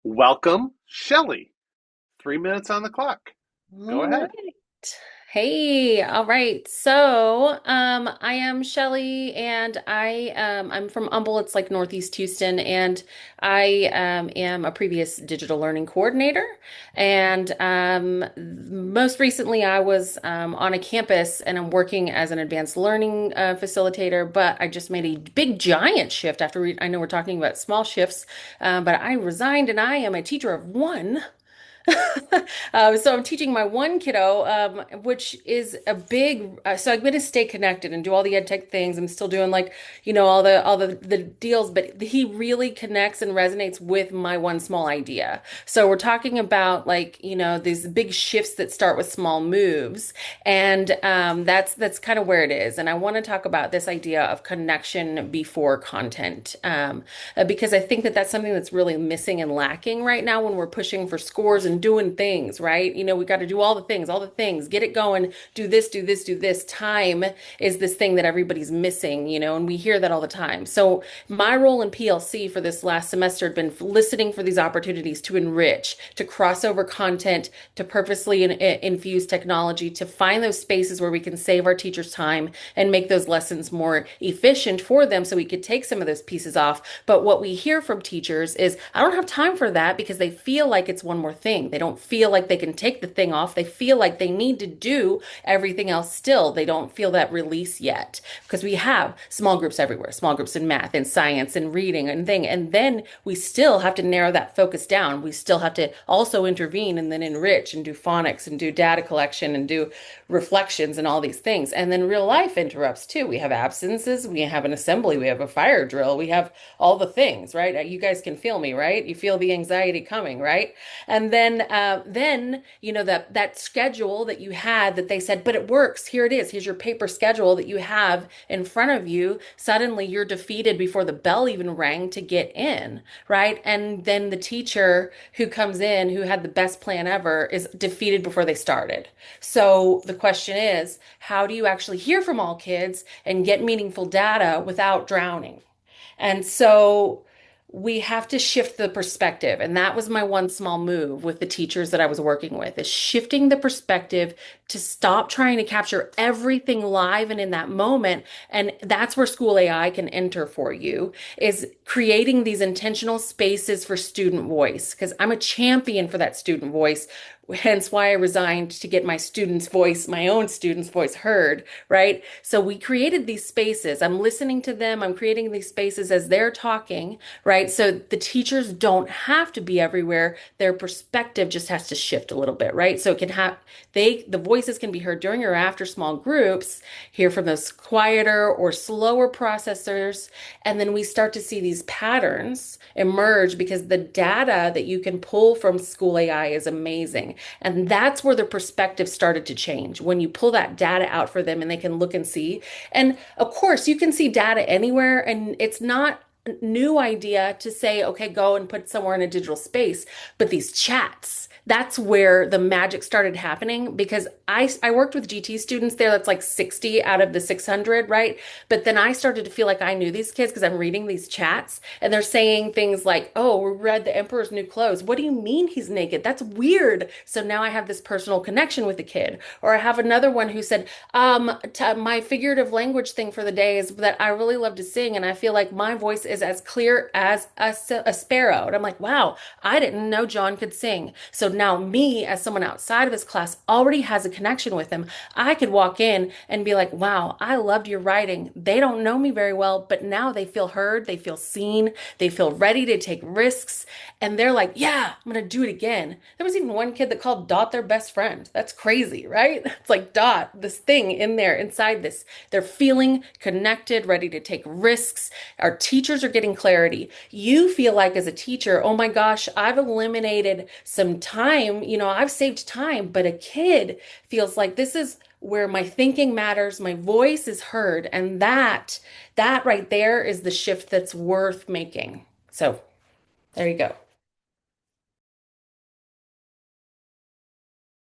Welcome, Shelly. 3 minutes on the clock. Go All ahead. right. Hey, all right. So, I am Shelly and I'm from Humble. It's like Northeast Houston, and I am a previous digital learning coordinator. And most recently I was on a campus and I'm working as an advanced learning facilitator, but I just made a big giant shift I know we're talking about small shifts, but I resigned and I am a teacher of one. So I'm teaching my one kiddo, which is a big. So I'm going to stay connected and do all the ed tech things. I'm still doing like, all the deals, but he really connects and resonates with my one small idea. So we're talking about like, these big shifts that start with small moves, and that's kind of where it is. And I want to talk about this idea of connection before content, because I think that that's something that's really missing and lacking right now when we're pushing for scores and doing things, right? We got to do all the things, get it going, do this, do this, do this. Time is this thing that everybody's missing, and we hear that all the time. So my role in PLC for this last semester had been listening for these opportunities to enrich, to cross over content, to purposely infuse technology, to find those spaces where we can save our teachers time and make those lessons more efficient for them so we could take some of those pieces off. But what we hear from teachers is, I don't have time for that, because they feel like it's one more thing. They don't feel like they can take the thing off. They feel like they need to do everything else still. They don't feel that release yet, because we have small groups everywhere, small groups in math and science and reading and thing. And then we still have to narrow that focus down. We still have to also intervene and then enrich and do phonics and do data collection and do reflections and all these things. And then real life interrupts too. We have absences, we have an assembly, we have a fire drill, we have all the things, right? You guys can feel me, right? You feel the anxiety coming, right? And then that schedule that you had that they said, but it works. Here it is. Here's your paper schedule that you have in front of you. Suddenly you're defeated before the bell even rang to get in, right? And then the teacher who comes in, who had the best plan ever, is defeated before they started. So the question is, how do you actually hear from all kids and get meaningful data without drowning? And so we have to shift the perspective. And that was my one small move with the teachers that I was working with, is shifting the perspective to stop trying to capture everything live and in that moment. And that's where School AI can enter for you, is creating these intentional spaces for student voice. Because I'm a champion for that student voice. Hence why I resigned, to get my students' voice, my own students' voice heard, right? So we created these spaces. I'm listening to them. I'm creating these spaces as they're talking, right? So the teachers don't have to be everywhere. Their perspective just has to shift a little bit, right? So it can have, the voices can be heard during or after small groups, hear from those quieter or slower processors. And then we start to see these patterns emerge, because the data that you can pull from School AI is amazing. And that's where the perspective started to change. When you pull that data out for them and they can look and see. And of course, you can see data anywhere, and it's not a new idea to say, okay, go and put somewhere in a digital space. But these chats, that's where the magic started happening, because I worked with GT students there. That's like 60 out of the 600, right? But then I started to feel like I knew these kids, because I'm reading these chats and they're saying things like, oh, we read the Emperor's New Clothes. What do you mean he's naked? That's weird. So now I have this personal connection with the kid. Or I have another one who said, my figurative language thing for the day is that I really love to sing, and I feel like my voice is as clear as a sparrow. And I'm like, wow, I didn't know John could sing. So now me, as someone outside of his class, already has a connection with him. I could walk in and be like, wow, I loved your writing. They don't know me very well, but now they feel heard, they feel seen, they feel ready to take risks. And they're like, yeah, I'm going to do it again. There was even one kid that called Dot their best friend. That's crazy, right? It's like Dot, this thing in there, inside this. They're feeling connected, ready to take risks. Our teachers are getting clarity. You feel like, as a teacher, oh my gosh, I've eliminated some time. I've saved time, but a kid feels like, this is where my thinking matters, my voice is heard, and that right there is the shift that's worth making. So there you go.